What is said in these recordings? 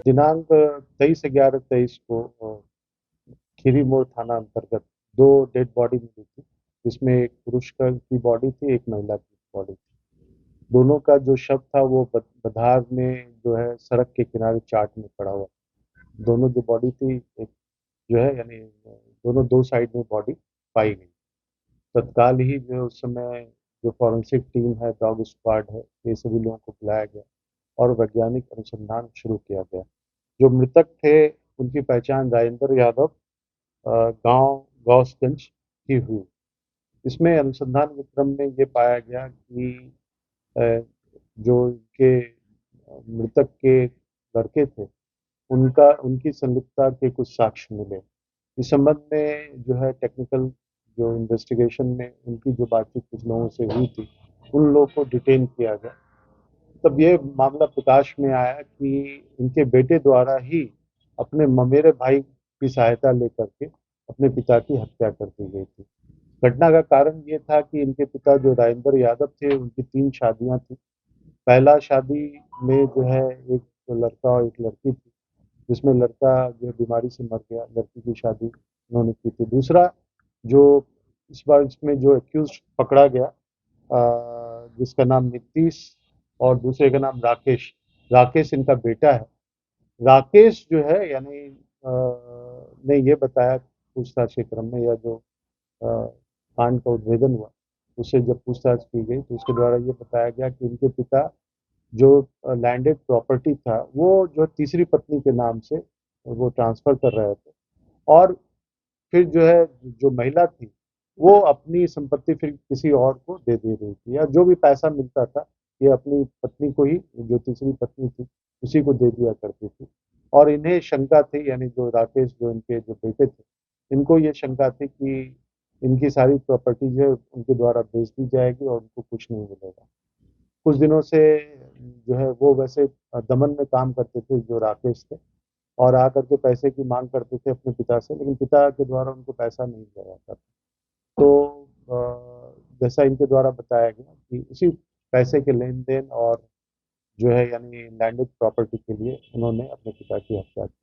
दिनांक 23/11/23 को खीरी मोड़ थाना अंतर्गत 2 डेड बॉडी मिली थी, जिसमें एक पुरुष की बॉडी थी, एक महिला की बॉडी थी। दोनों का जो शव था वो बधार में जो है सड़क के किनारे चाट में पड़ा हुआ। दोनों जो बॉडी थी, एक जो है यानी दोनों 2 साइड में बॉडी पाई गई। तत्काल ही जो है उस समय जो फॉरेंसिक टीम है, डॉग स्क्वाड है, ये सभी लोगों को बुलाया गया और वैज्ञानिक अनुसंधान शुरू किया गया। जो मृतक थे, उनकी पहचान राजेंद्र यादव गांव गौसगंज की हुई। इसमें अनुसंधान के क्रम में ये पाया गया कि अ, जो इनके मृतक के लड़के थे, उनका उनकी संलिप्तता के कुछ साक्ष्य मिले। इस संबंध में जो है टेक्निकल जो इन्वेस्टिगेशन में उनकी जो बातचीत कुछ लोगों से हुई थी, उन लोगों को डिटेन किया गया। तब ये मामला प्रकाश में आया कि इनके बेटे द्वारा ही अपने ममेरे भाई की सहायता लेकर के अपने पिता की हत्या कर दी गई थी। घटना का कारण ये था कि इनके पिता जो राजेंद्र यादव थे, उनकी 3 शादियां थी। पहला शादी में जो है एक लड़का और एक लड़की थी, जिसमें लड़का जो है बीमारी से मर गया, लड़की की शादी उन्होंने की थी। दूसरा जो इस बार इसमें जो एक्यूज पकड़ा गया, जिसका नाम नीतीश और दूसरे का नाम राकेश। राकेश इनका बेटा है। राकेश जो है यानी ने ये बताया पूछताछ के क्रम में, या जो अ, कांड का उद्भेदन हुआ, उससे जब पूछताछ की गई तो उसके द्वारा ये बताया गया कि इनके पिता जो लैंडेड प्रॉपर्टी था, वो जो तीसरी पत्नी के नाम से वो ट्रांसफर कर रहे थे। और फिर जो है जो महिला थी, वो अपनी संपत्ति फिर किसी और को दे दे रही थी, या जो भी पैसा मिलता था ये अपनी पत्नी को ही, जो तीसरी पत्नी थी, उसी को दे दिया करती थी। और इन्हें शंका थी, यानी जो राकेश जो इनके जो बेटे थे, इनको ये शंका थी कि इनकी सारी प्रॉपर्टी जो है उनके द्वारा बेच दी जाएगी और उनको कुछ नहीं मिलेगा। कुछ दिनों से जो है वो वैसे दमन में काम करते थे जो राकेश थे, और आकर के पैसे की मांग करते थे अपने पिता से, लेकिन पिता के द्वारा उनको पैसा नहीं दिया जाता था। तो जैसा इनके द्वारा बताया गया कि उसी पैसे के लेन देन और जो है यानी लैंडेड प्रॉपर्टी के लिए उन्होंने अपने पिता की हत्या की।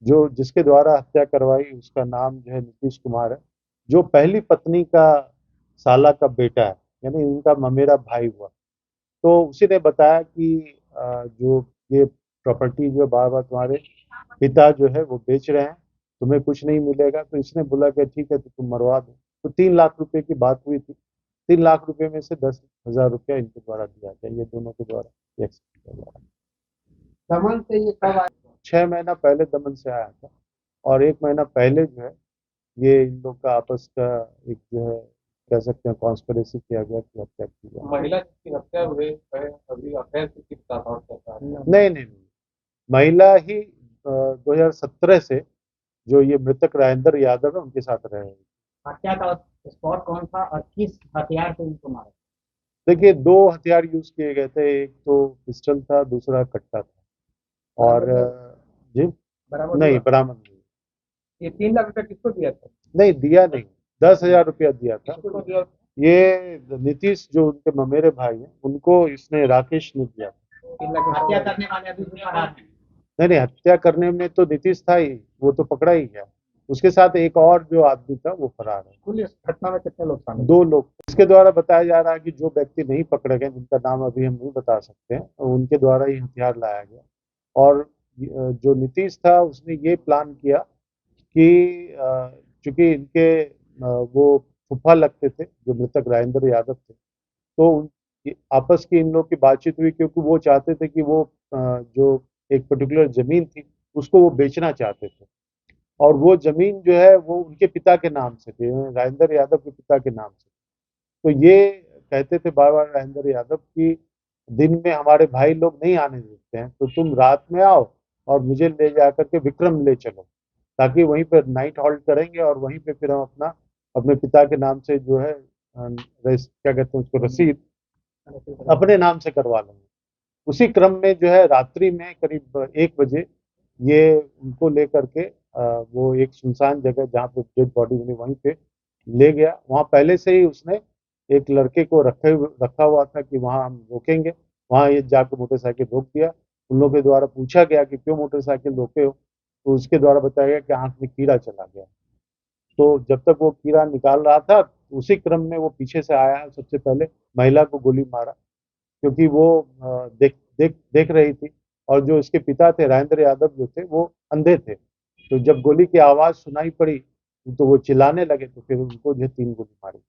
जो जिसके द्वारा हत्या करवाई उसका नाम जो है नीतीश कुमार है, जो पहली पत्नी का साला का बेटा है, यानी इनका ममेरा भाई हुआ। तो उसी ने बताया कि जो ये प्रॉपर्टी जो बार बार तुम्हारे पिता जो है वो बेच रहे हैं, तुम्हें कुछ नहीं मिलेगा। तो इसने बोला कि ठीक है, तो तुम मरवा दो। तो 3 लाख रुपए की बात हुई थी। 3 लाख रुपए में से 10,000 रुपया इनके द्वारा दिया गया, ये दोनों के द्वारा ये एक्सेप्ट किया गया। दमन से ये कब आए? 6 महीना पहले दमन से आया था, और 1 महीना पहले जो है ये इन लोग का आपस का एक जो है कह सकते हैं कॉन्स्पिरेसी किया गया कि हत्या की जाए। महिला की हत्या हुए है, अभी अफेयर की दावा करता है। नहीं नहीं नहीं, महिला ही 2017 से जो ये मृतक राजेंद्र यादव है उनके साथ रहे हैं। हत्या का स्पॉट कौन था और किस हथियार से उनको मारा? देखिए, 2 हथियार यूज़ किए गए थे, एक तो पिस्टल था, दूसरा कट्टा था। और जी? बराबर नहीं, हुआ? बरामद नहीं। ये 3 लाख रुपया किसको दिया था? नहीं, दिया नहीं, 10,000 रुपया दिया था। किसको दिया? ये नीतीश जो उनके ममेरे भाई हैं, उनको इसने राकेश ने दिया था। 3 लाख हत्या करने वाले अभी भी फरार हैं। नहीं, नहीं, हत्या करने में तो नीतीश था ही, वो तो पकड़ा ही गया। उसके साथ एक और जो आदमी था वो फरार है। कुल इस घटना में कितने लोग शामिल? 2 लोग। इसके द्वारा बताया जा रहा है कि जो व्यक्ति नहीं पकड़े गए, जिनका नाम अभी हम नहीं बता सकते हैं, उनके द्वारा ही हथियार लाया गया। और जो नीतीश था उसने ये प्लान किया कि चूंकि इनके वो फूफा लगते थे जो मृतक राजेंद्र यादव थे, तो आपस की इन लोग की बातचीत हुई, क्योंकि वो चाहते थे कि वो जो एक पर्टिकुलर जमीन थी उसको वो बेचना चाहते थे। और वो जमीन जो है वो उनके पिता के नाम से थी, राजेंद्र यादव के पिता के नाम से। तो ये कहते थे बार बार राजेंद्र यादव कि दिन में हमारे भाई लोग नहीं आने देते हैं, तो तुम रात में आओ और मुझे ले जाकर के विक्रम ले चलो, ताकि वहीं पर नाइट हॉल्ट करेंगे और वहीं पे फिर हम अपना अपने पिता के नाम से जो है क्या कहते हैं उसको, रसीद अपने नाम से करवा लेंगे। उसी क्रम में जो है रात्रि में करीब 1 बजे ये उनको लेकर के वो एक सुनसान जगह जहाँ पे डेड बॉडी मिली वहीं पे ले गया। वहाँ पहले से ही उसने एक लड़के को रखा हुआ था कि वहाँ हम रोकेंगे। वहाँ ये जाके मोटरसाइकिल रोक दिया। उन लोगों के द्वारा पूछा गया कि क्यों मोटरसाइकिल रोके हो, तो उसके द्वारा बताया गया कि आंख में कीड़ा चला गया। तो जब तक वो कीड़ा निकाल रहा था, उसी क्रम में वो पीछे से आया, सबसे पहले महिला को गोली मारा, क्योंकि वो देख देख देख रही थी। और जो उसके पिता थे राजेंद्र यादव जो थे वो अंधे थे। तो जब गोली की आवाज सुनाई पड़ी तो वो चिल्लाने लगे, तो फिर उनको जो 3 गोली मारी।